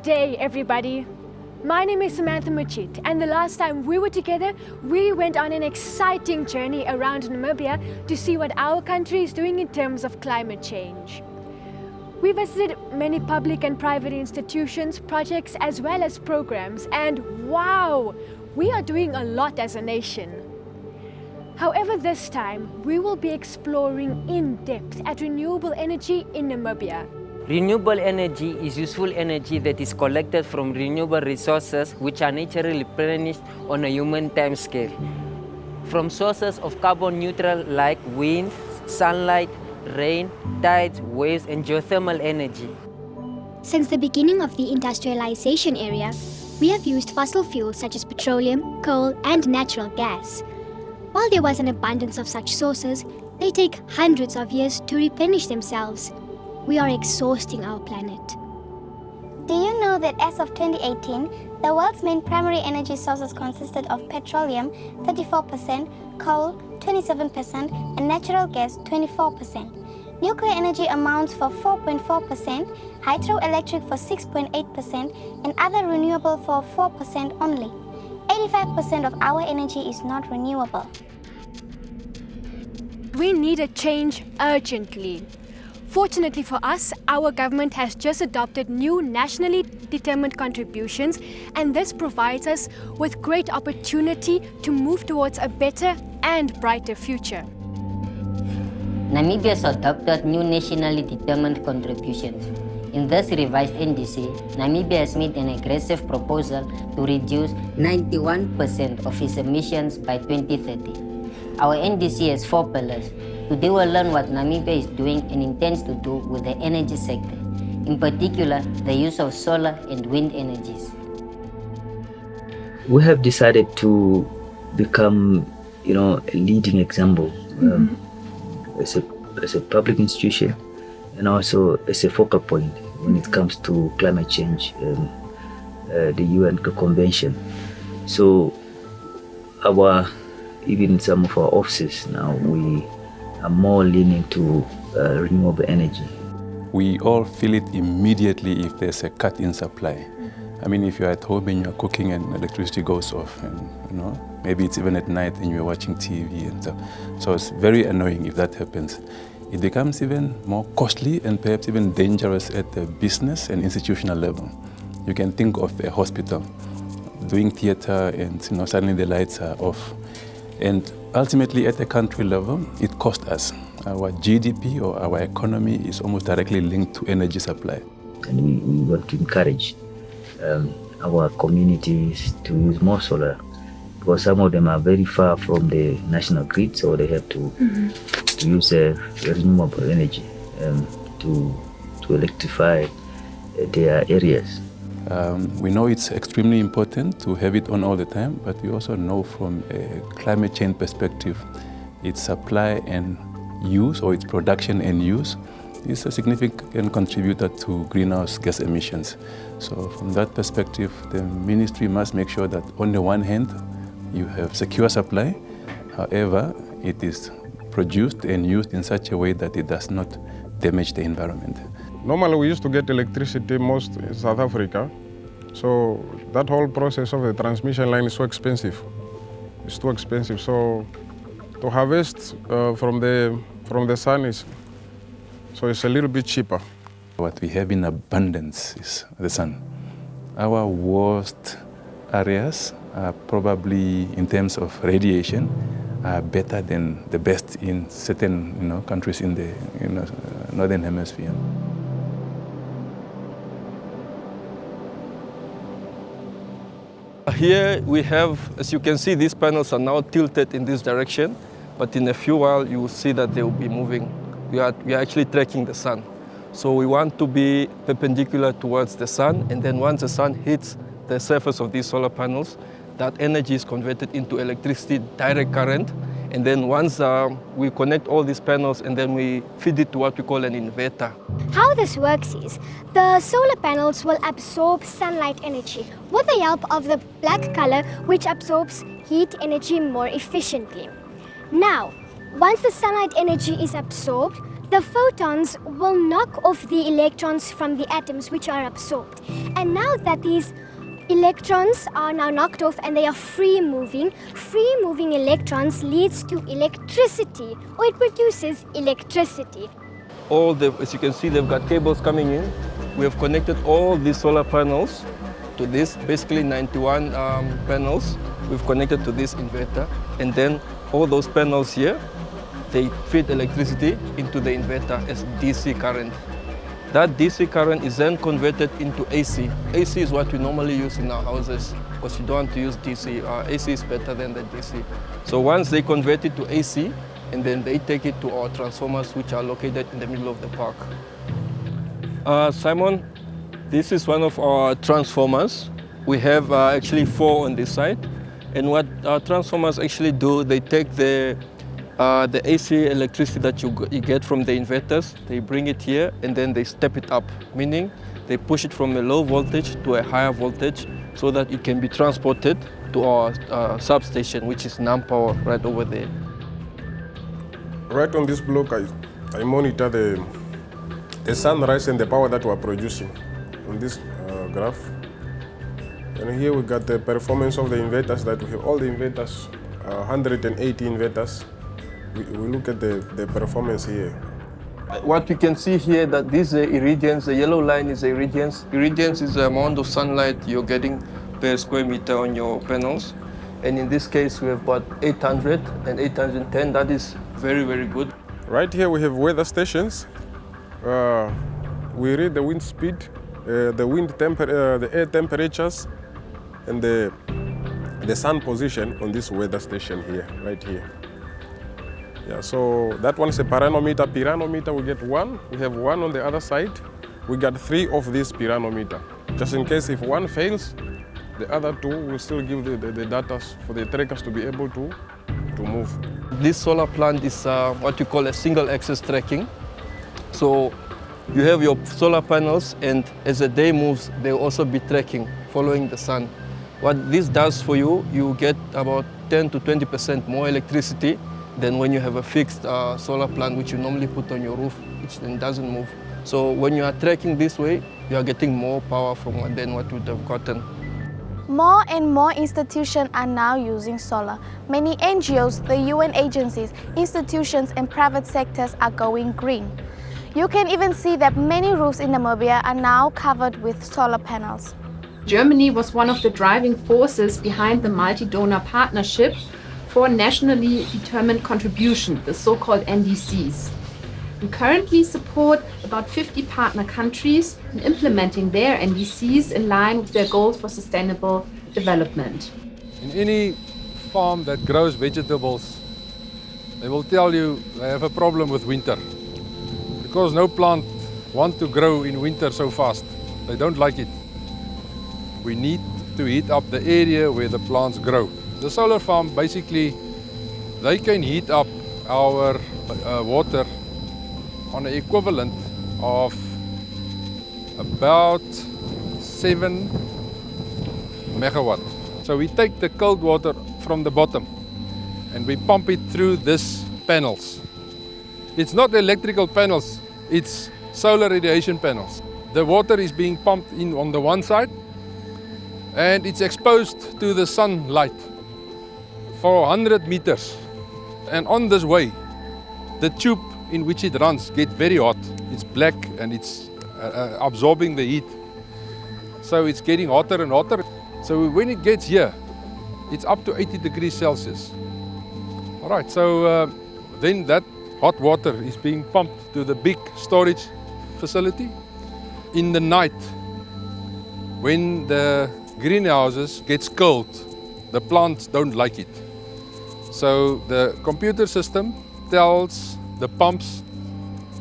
day, everybody. My name is Samantha Machit, and the last time we were together, we went on an exciting journey around Namibia to see what our country is doing in terms of climate change. We visited many public and private institutions, projects, as well as programs, and wow, we are doing a lot as a nation. However, this time, we will be exploring in depth at renewable energy in Namibia. Renewable energy is useful energy that is collected from renewable resources which are naturally replenished on a human time scale. From sources of carbon neutral like wind, sunlight, rain, tides, waves, and geothermal energy. Since the beginning of the industrialization era, we have used fossil fuels such as petroleum, coal, and natural gas. While there was an abundance of such sources, they take hundreds of years to replenish themselves. We are exhausting our planet. Do you know that as of 2018, the world's main primary energy sources consisted of petroleum 34%, coal 27%, and natural gas 24%. Nuclear energy amounts for 4.4%, hydroelectric for 6.8%, and other renewable for 4% only. 85% of our energy is not renewable. We need a change urgently. Fortunately for us, our government has just adopted new nationally determined contributions, and this provides us with great opportunity to move towards a better and brighter future. Namibia has adopted new nationally determined contributions. In this revised NDC, Namibia has made an aggressive proposal to reduce 91% of its emissions by 2030. Our NDC has 4 pillars. Today we'll learn what Namibia is doing and intends to do with the energy sector, in particular the use of solar and wind energies. We have decided to become, a leading example as a public institution and also as a focal point when it comes to climate change, the UN Convention. So even some of our offices now, we are more leaning to renewable energy. We all feel it immediately if there's a cut in supply. I mean, if you're at home and you're cooking and electricity goes off, and maybe it's even at night and you're watching TV and stuff. So it's very annoying if that happens. It becomes even more costly and perhaps even dangerous at the business and institutional level. You can think of a hospital doing theater and suddenly the lights are off. And ultimately at the country level, it costs us. Our GDP or our economy is almost directly linked to energy supply. And we want to encourage our communities to use more solar, because some of them are very far from the national grid, so they have to use renewable energy to electrify their areas. We know it's extremely important to have it on all the time, but we also know from a climate change perspective, its supply and use, or its production and use, is a significant contributor to greenhouse gas emissions. So from that perspective, the ministry must make sure that on the one hand, you have secure supply, however, it is produced and used in such a way that it does not damage the environment. Normally we used to get electricity most in South Africa, so that whole process of the transmission line is so expensive. It's too expensive, so to harvest from the sun it's a little bit cheaper. What we have in abundance is the sun. Our worst areas are probably, in terms of radiation, are better than the best in certain countries in the northern hemisphere. Here we have, as you can see, these panels are now tilted in this direction, but in a few while you will see that they will be moving. We are actually tracking the sun. So we want to be perpendicular towards the sun, and then once the sun hits the surface of these solar panels, that energy is converted into electricity, direct current, and then once we connect all these panels and then we feed it to what we call an inverter. How this works is, the solar panels will absorb sunlight energy with the help of the black color, which absorbs heat energy more efficiently. Now, once the sunlight energy is absorbed, The photons will knock off the electrons from the atoms which are absorbed. And now that these electrons are now knocked off and they are free moving electrons leads to electricity, or it produces electricity. As you can see, they've got cables coming in. We have connected all these solar panels to this, basically 91 panels. We've connected to this inverter, and then all those panels here, they feed electricity into the inverter as DC current. That DC current is then converted into AC. AC is what we normally use in our houses because you don't want to use DC. AC is better than the DC. So once they convert it to AC, and then they take it to our transformers, which are located in the middle of the park. Simon, this is one of our transformers. We have actually 4 on this side. And what our transformers actually do, they take the AC electricity that you get from the inverters, they bring it here and then they step it up, meaning they push it from a low voltage to a higher voltage so that it can be transported to our substation, which is Nampower right over there. Right on this block, I monitor the sunrise and the power that we're producing on this graph. And here we got the performance of the inverters that we have. All the inverters, 180 inverters. We look at the performance here. What you can see here, that these are irradiance, the yellow line is irradiance. Irradiance is the amount of sunlight you're getting per square meter on your panels. And in this case, we have about 800 and 810. That is very, very good. Right here we have weather stations. We read the wind speed, the air temperatures, and the sun position on this weather station here, right here. Yeah, so that one is a pyranometer. Pyranometer, we get 1. We have 1 on the other side. We got 3 of this pyranometer. Just in case if one fails, the other 2 will still give the data for the trackers to be able to move. This solar plant is what you call a single axis tracking. So you have your solar panels, and as the day moves, they'll also be tracking, following the sun. What this does for you, you get about 10 to 20% more electricity than when you have a fixed solar plant, which you normally put on your roof, which then doesn't move. So when you are tracking this way, you are getting more power than what you would have gotten. More and more institutions are now using solar. Many NGOs, the UN agencies, institutions and private sectors are going green. You can even see that many roofs in Namibia are now covered with solar panels. Germany was one of the driving forces behind the multi-donor partnership for nationally determined contribution, the so-called NDCs. We currently support about 50 partner countries in implementing their NDCs in line with their goals for sustainable development. In any farm that grows vegetables, they will tell you they have a problem with winter. Because no plant wants to grow in winter so fast. They don't like it. We need to heat up the area where the plants grow. The solar farm, basically, they can heat up our water on an equivalent of about 7 megawatt. So we take the cold water from the bottom and we pump it through these panels. It's not electrical panels, it's solar radiation panels. The water is being pumped in on the one side and it's exposed to the sunlight for 100 meters. And on this way, the tube in which it runs gets very hot. It's black and it's absorbing the heat. So it's getting hotter and hotter. So when it gets here, it's up to 80 degrees Celsius. All right, so then that hot water is being pumped to the big storage facility. In the night, when the greenhouses gets cold, the plants don't like it. So the computer system tells the pumps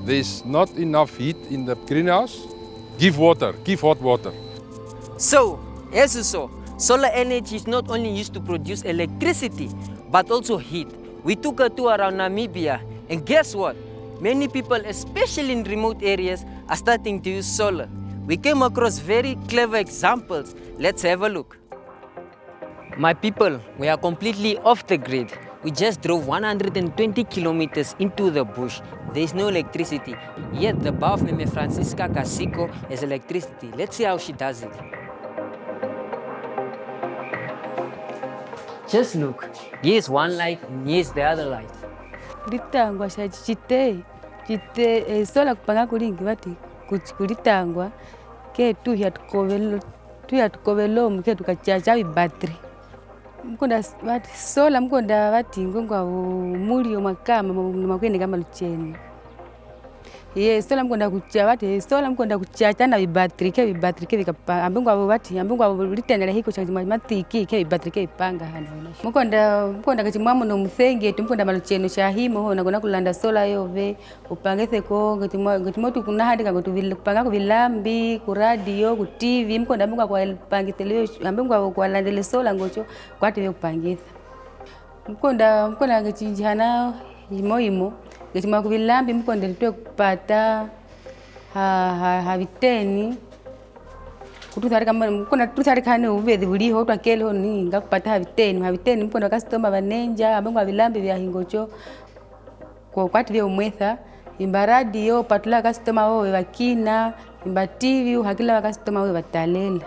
there's not enough heat in the greenhouse, give water, give hot water. So, as you saw, solar energy is not only used to produce electricity, but also heat. We took a tour around Namibia, and guess what? Many people, especially in remote areas, are starting to use solar. We came across very clever examples. Let's have a look. My people, we are completely off the grid. We just drove 120 kilometers into the bush. there is no electricity. Yet the bar of Meme Francisca Casico has electricity. Let's see how she does it. Just look. Here's one light and here's the other light. Litangwa sha chite sola kupanga kulingi vati kulitangwa ke tuyatukobelo mke tukachacha battery mkonda vati sola mkonda vati ngongwa mulio makama makwende kama lucheni sola mkonda kucha vati sola mkonda kuchacha na battery ke vikapa ambengwa vati ambengwa litendele hiko cha matiki ke battery ke ipanga hano mkonda kachimwamo no msenge tumkonda malucheno cha himo hona kona kulanda sola yove upangese ko ngitimotu kuna hadi kangotu kupanga ku vilambi ku radio ku TV mkonda ambengwa kwa pangiseleo ambengwa kwa landele sola ngocho kwati vyo kupangisa mkonda kachinjana imo Getima kuvilambi mkonde litwe kupata haviteni kututhari kama mkona tuthari kane uvedhi buliho twakele ho ninga kupata haviteni mkonda customer banenja ambengwa vilambi vya hingocho kwa kwati vya umwetha imba radio patula customer wo vakina imba TV hakila customer wo batalela.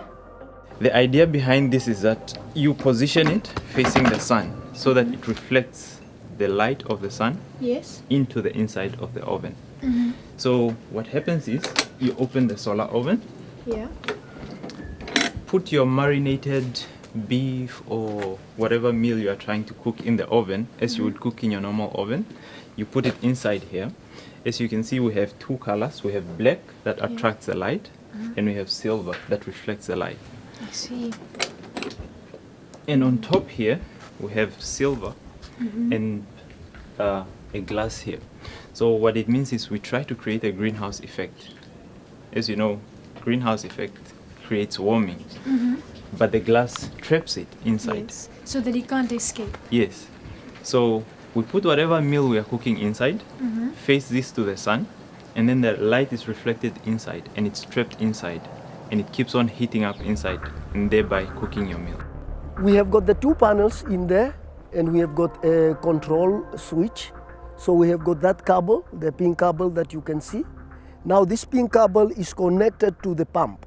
The idea behind this is that you position it facing the sun so that it reflects the light of the sun into the inside of the oven. So what happens is you open the solar oven, put your marinated beef or whatever meal you are trying to cook in the oven as you would cook in your normal oven. You put it inside here. As you can see, we have two colors. We have black that attracts the light and we have silver that reflects the light. I see. And on top here we have silver and a glass here. So what it means is we try to create a greenhouse effect. As you know, greenhouse effect creates warming, but the glass traps it inside. So that it can't escape. Yes. So we put whatever meal we are cooking inside, face this to the sun, and then the light is reflected inside and it's trapped inside and it keeps on heating up inside and thereby cooking your meal. We have got the two panels in there and we have got a control switch. So we have got that cable, the pin cable that you can see. Now this pin cable is connected to the pump.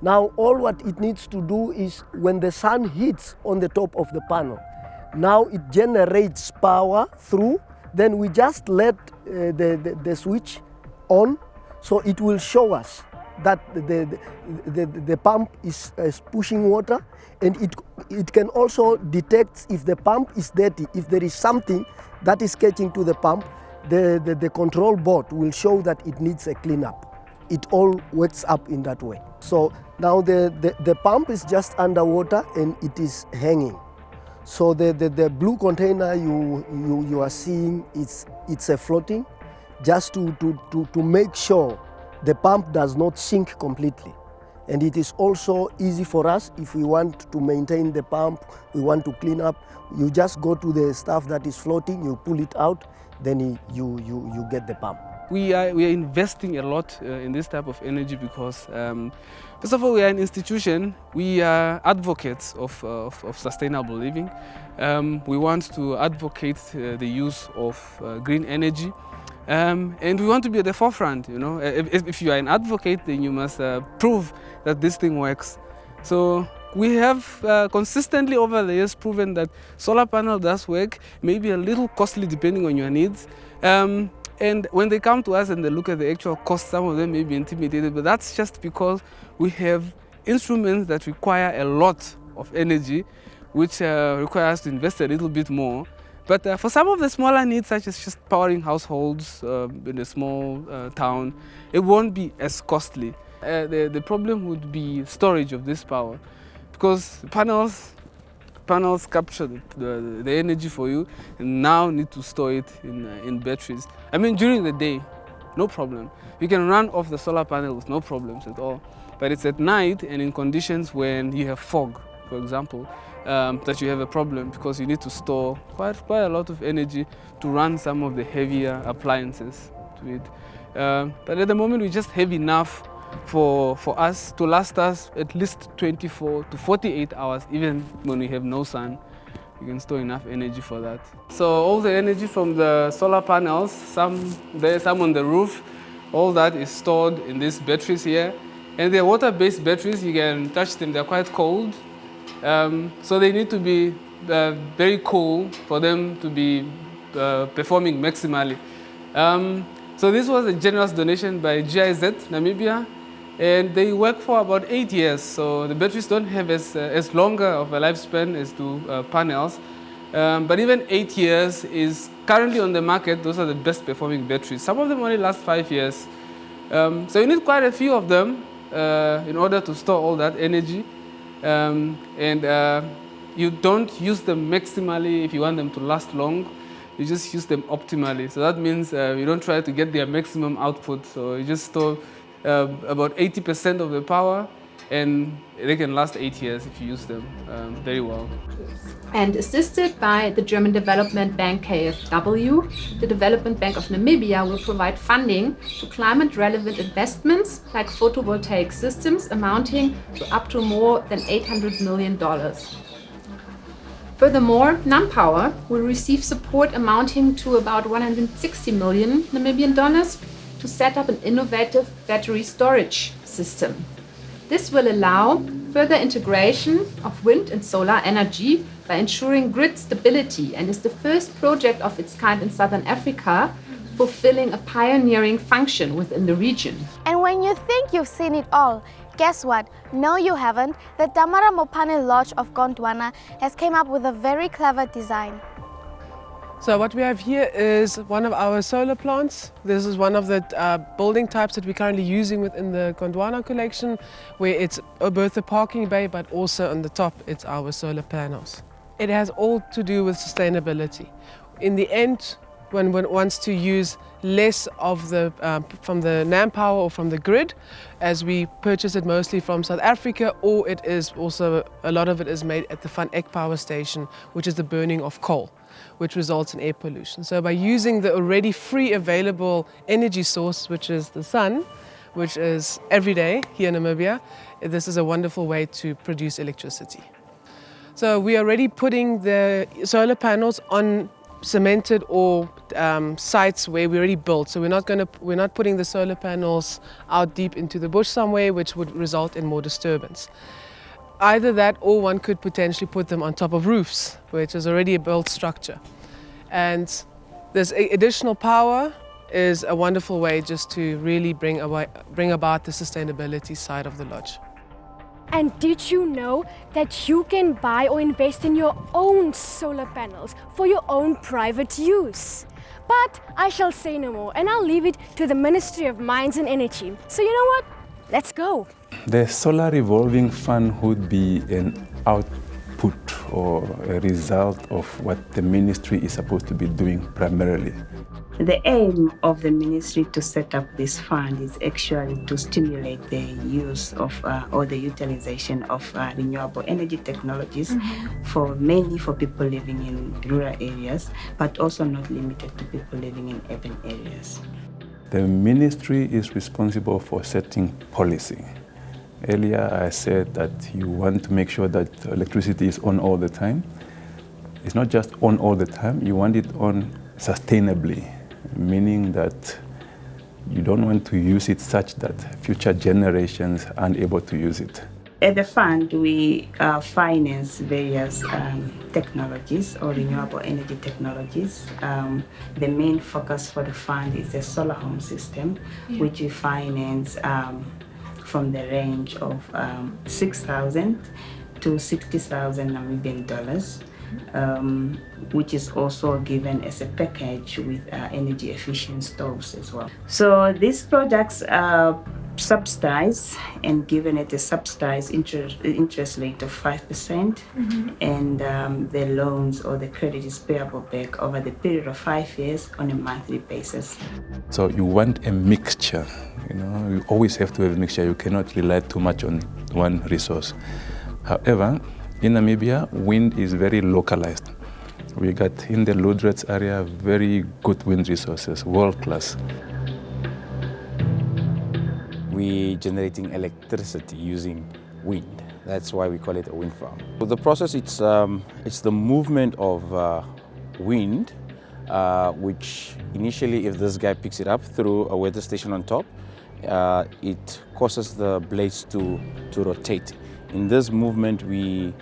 Now all what it needs to do is when the sun hits on the top of the panel, now it generates power through, then we just let the switch on, so it will show us that the pump is pushing water, and it can also detect if the pump is dirty. If there is something that is catching to the pump, the control board will show that it needs a cleanup. It all works up in that way. So now the pump is just underwater and it is hanging. So the blue container you are seeing, it's a floating, just to make sure the pump does not sink completely. And it is also easy for us if we want to maintain the pump, we want to clean up, you just go to the stuff that is floating, you pull it out, then you get the pump. We are investing a lot in this type of energy because, first of all, we are an institution. We are advocates of sustainable living. We want to advocate the use of green energy. And we want to be at the forefront, you know. If you are an advocate, then you must prove that this thing works. So we have consistently over the years proven that solar panel does work, maybe a little costly depending on your needs. And when they come to us and they look at the actual cost, some of them may be intimidated, but that's just because we have instruments that require a lot of energy, which require us to invest a little bit more. But for some of the smaller needs, such as just powering households in a small town, it won't be as costly. The problem would be storage of this power, because panels capture the energy for you and now need to store it in batteries. I mean, during the day, no problem. You can run off the solar panel with no problems at all. But it's at night and in conditions when you have fog, for example, that you have a problem, because you need to store quite a lot of energy to run some of the heavier appliances to it. But at the moment, we just have enough for us to last us at least 24 to 48 hours, even when we have no sun. You can store enough energy for that. So all the energy from the solar panels, some there, some on the roof, all that is stored in these batteries here. And they're water-based batteries. You can touch them. They're quite cold. So they need to be very cool for them to be performing maximally. So this was a generous donation by GIZ Namibia, and they work for about 8 years. So the batteries don't have as longer of a lifespan as do panels, but even 8 years is currently on the market. Those are the best performing batteries. Some of them only last 5 years. So you need quite a few of them in order to store all that energy, and you don't use them maximally if you want them to last long. You just use them optimally. So that means you don't try to get their maximum output. So you just store about 80% of the power, and they can last 8 years if you use them very well. And assisted by the German development bank KfW, the Development Bank of Namibia will provide funding to climate-relevant investments like photovoltaic systems amounting to up to more than $800 million. Furthermore, NamPower will receive support amounting to about 160 million Namibian dollars to set up an innovative battery storage system. This will allow further integration of wind and solar energy by ensuring grid stability, and is the first project of its kind in Southern Africa, fulfilling a pioneering function within the region. And when you think you've seen it all, guess what? No, you haven't. The Tamara Mopane Lodge of Gondwana has came up with a very clever design. So what we have here is one of our solar plants. This is one of the building types that we're currently using within the Gondwana collection, where it's both a parking bay, but also on the top it's our solar panels. It has all to do with sustainability. In the end, when one wants to use less of the from the NamPower or from the grid, as we purchase it mostly from South Africa, or it is also, a lot of it is made at the Van Eck power station, which is the burning of coal, which results in air pollution. So by using the already free available energy source, which is the sun, which is every day here in Namibia, this is a wonderful way to produce electricity. So we are already putting the solar panels on cemented or sites where we already built. So we're not putting the solar panels out deep into the bush somewhere, which would result in more disturbance. Either that, or one could potentially put them on top of roofs, which is already a built structure. And this additional power is a wonderful way just to really bring about the sustainability side of the lodge. And did you know that you can buy or invest in your own solar panels for your own private use? But I shall say no more, and I'll leave it to the Ministry of Mines and Energy. So you know what? Let's go. The solar revolving fund would be an output or a result of what the ministry is supposed to be doing primarily. The aim of the ministry to set up this fund is actually to stimulate the use of or the utilization of renewable energy technologies, mainly for people living in rural areas, but also not limited to people living in urban areas. The ministry is responsible for setting policy. Earlier I said that you want to make sure that electricity is on all the time. It's not just on all the time, you want it on sustainably, meaning that you don't want to use it such that future generations aren't able to use it. At the fund, we finance various technologies or renewable energy technologies. The main focus for the fund is the solar home system, which we finance from the range of 6,000 to 60,000 Namibian dollars. Which is also given as a package with energy efficient stoves as well. So these projects are subsidized and given at a subsidized interest rate of 5%, and the loans or the credit is payable back over the period of 5 years on a monthly basis. So you want a mixture, you always have to have a mixture. You cannot rely too much on one resource. However, in Namibia, wind is very localized. We got in the Lodrets area very good wind resources, world class. We're generating electricity using wind. That's why we call it a wind farm. So the process, it's the movement of wind, which initially, if this guy picks it up through a weather station on top, it causes the blades to rotate. In this movement, we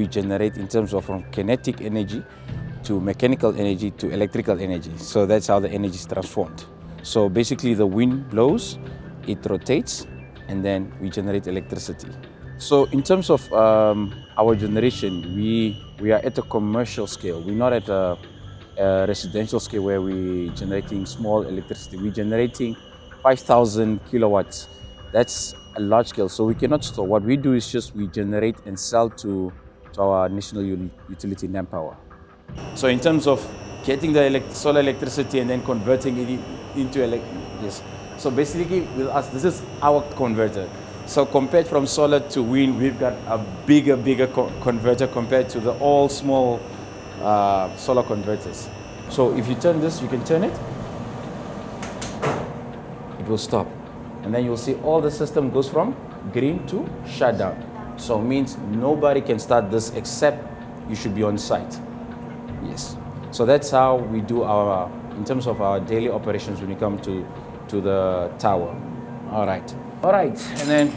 generate in terms of from kinetic energy to mechanical energy to electrical energy. So that's how the energy is transformed. So basically the wind blows, it rotates, and then we generate electricity. So in terms of our generation, we are at a commercial scale. We're not at a residential scale where we're generating small electricity. We're generating 5,000 kilowatts. That's a large scale, so we cannot store. What we do is just we generate and sell to our national utility, Nampower. So in terms of getting the solar electricity and then converting it into yes. So basically with us, this is our converter. So compared from solar to wind, we've got a bigger converter compared to the all small solar converters. So if you turn this, you can turn it, it will stop. And then you'll see all the system goes from green to shutdown. So it means nobody can start this except you should be on site. Yes. So that's how we do in terms of our daily operations when we come to the tower. All right, and then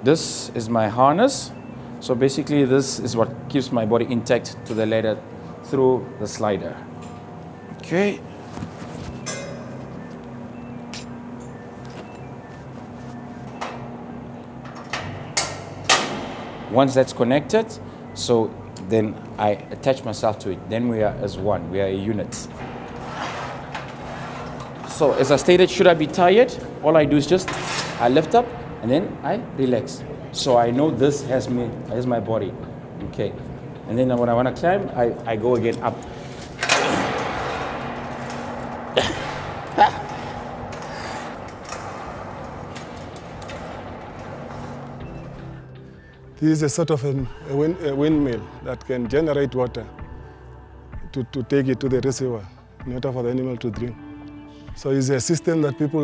this is my harness. So basically this is what keeps my body intact to the ladder through the slider. Okay. Once that's connected, so then I attach myself to it. Then we are as one, we are a unit. So as I stated, should I be tired? All I do is just, I lift up and then I relax. So I know this has my body, okay. And then when I want to climb, I go again up. This is a sort of a windmill that can generate water to take it to the reservoir in order for the animal to drink. So it's a system that people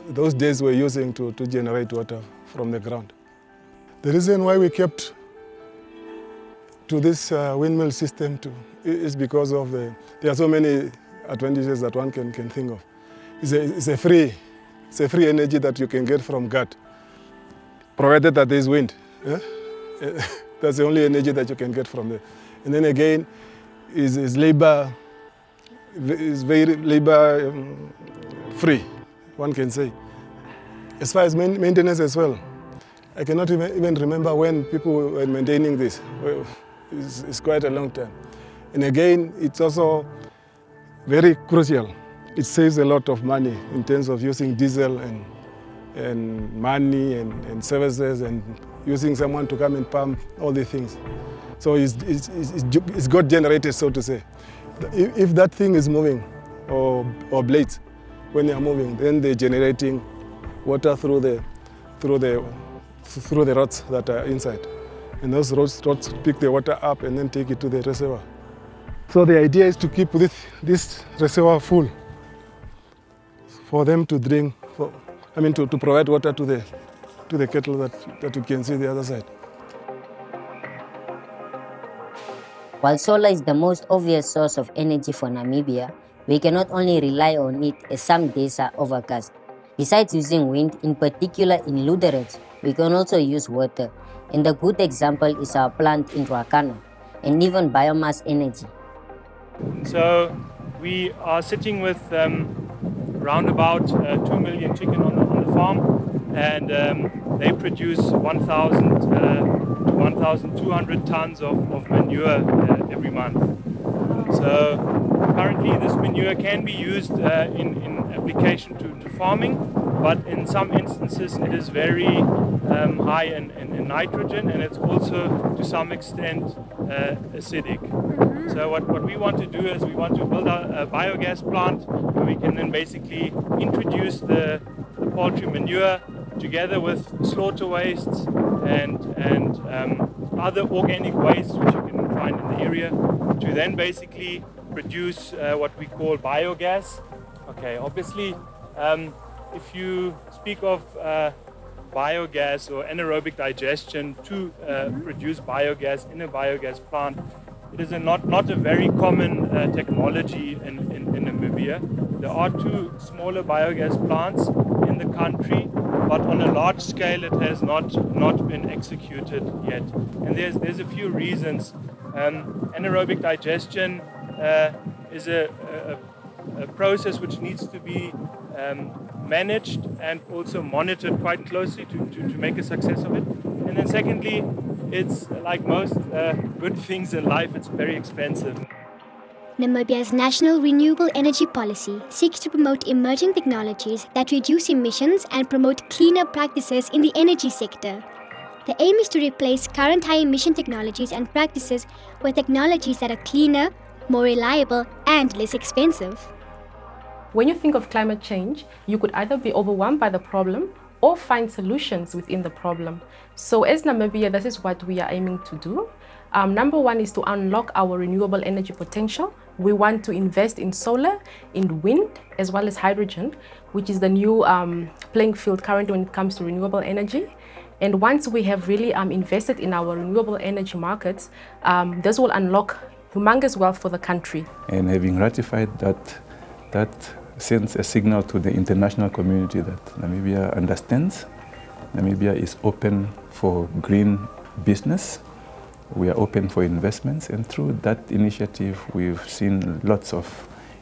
those days were using to generate water from the ground. The reason why we kept to this windmill system is because of there are so many advantages that one can think of. It's a free energy that you can get from God, provided that there is wind. Yeah? That's the only energy that you can get from there. And then again, is very labor free, one can say. As far as maintenance as well, I cannot even remember when people were maintaining this. It's quite a long time. And again, it's also very crucial. It saves a lot of money in terms of using diesel and money and services and using someone to come and pump all the things. So it's God generated, so to say. If that thing is moving, or blades, when they are moving, then they're generating water through the rods that are inside. And those rods pick the water up and then take it to the reservoir. So the idea is to keep this reservoir full for them to drink, to provide water to the kettle that you can see the other side. While solar is the most obvious source of energy for Namibia, we cannot only rely on it as some days are overcast. Besides using wind, in particular in Luderitz, we can also use water. And a good example is our plant in Ruakana, and even biomass energy. So we are sitting with around about 2 million chicken on the farm, and they produce 1,000 to 1,200 tons of manure every month. So currently this manure can be used in application to farming, but in some instances it is very high in nitrogen, and it's also to some extent acidic. So what we want to do is we want to build a biogas plant where we can then basically introduce the poultry manure together with slaughter wastes and other organic waste which you can find in the area, to then basically produce what we call biogas. Okay, obviously if you speak of biogas or anaerobic digestion to produce biogas in a biogas plant. It is not a very common technology in Namibia. There are 2 smaller biogas plants in the country, but on a large scale it has not been executed yet. And there's a few reasons. Anaerobic digestion is a process which needs to be managed and also monitored quite closely to make a success of it. And then secondly, it's like most good things in life, it's very expensive. Namibia's national renewable energy policy seeks to promote emerging technologies that reduce emissions and promote cleaner practices in the energy sector. The aim is to replace current high-emission technologies and practices with technologies that are cleaner, more reliable, and less expensive. When you think of climate change, you could either be overwhelmed by the problem or find solutions within the problem. So as Namibia, this is what we are aiming to do. Number 1 is to unlock our renewable energy potential. We want to invest in solar, in wind, as well as hydrogen, which is the new playing field currently when it comes to renewable energy. And once we have really invested in our renewable energy markets, this will unlock humongous wealth for the country. And having ratified that sends a signal to the international community that Namibia understands. Namibia is open for green business. We are open for investments, and through that initiative, we've seen lots of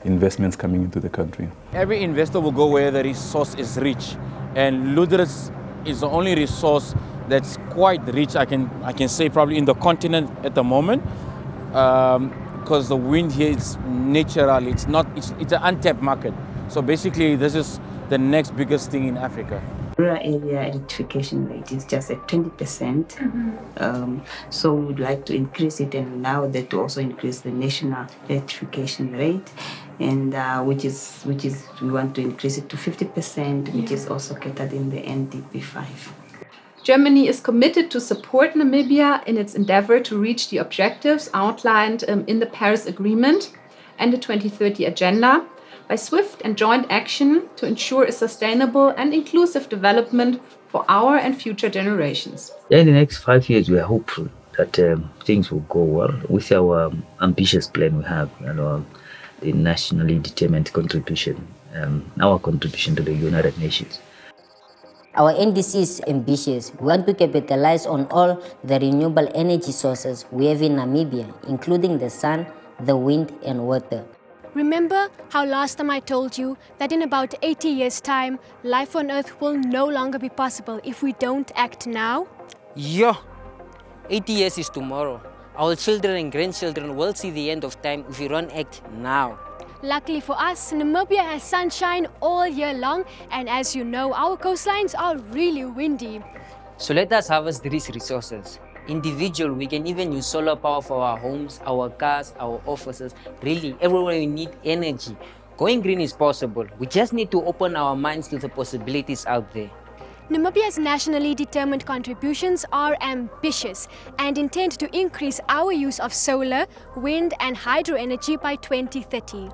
investments coming into the country. Every investor will go where the resource is rich, and Lüderitz is the only resource that's quite rich, I can say probably in the continent at the moment, because the wind here is natural, it's an untapped market. So basically this is the next biggest thing in Africa. Rural area electrification rate is just at 20%. So we would like to increase it, and now that to also increase the national electrification rate, and which is we want to increase it to 50%, which is also catered in the NDP5. Germany is committed to support Namibia in its endeavor to reach the objectives outlined in the Paris Agreement and the 2030 Agenda by swift and joint action to ensure a sustainable and inclusive development for our and future generations. In the next 5 years, we are hopeful that things will go well with our ambitious plan we have, and the nationally determined contribution, our contribution to the United Nations. Our NDC is ambitious. We want to capitalize on all the renewable energy sources we have in Namibia, including the sun, the wind, and water. Remember how last time I told you that in about 80 years' time, life on Earth will no longer be possible if we don't act now? Yeah, 80 years is tomorrow. Our children and grandchildren will see the end of time if we don't act now. Luckily for us, Namibia has sunshine all year long, and as you know, our coastlines are really windy. So let us harvest these resources. Individual, we can even use solar power for our homes, our cars, our offices. Really, everywhere we need energy. Going green is possible. We just need to open our minds to the possibilities out there. Namibia's nationally determined contributions are ambitious and intend to increase our use of solar, wind and hydro energy by 2030.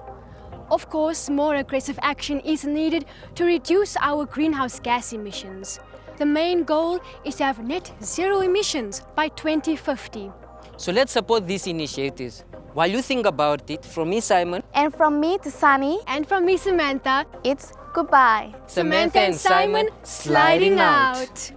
Of course, more aggressive action is needed to reduce our greenhouse gas emissions. The main goal is to have net zero emissions by 2050. So let's support these initiatives. While you think about it, from me, Simon. And from me to Sunny. And from me, Samantha. It's goodbye. Samantha and Simon sliding out.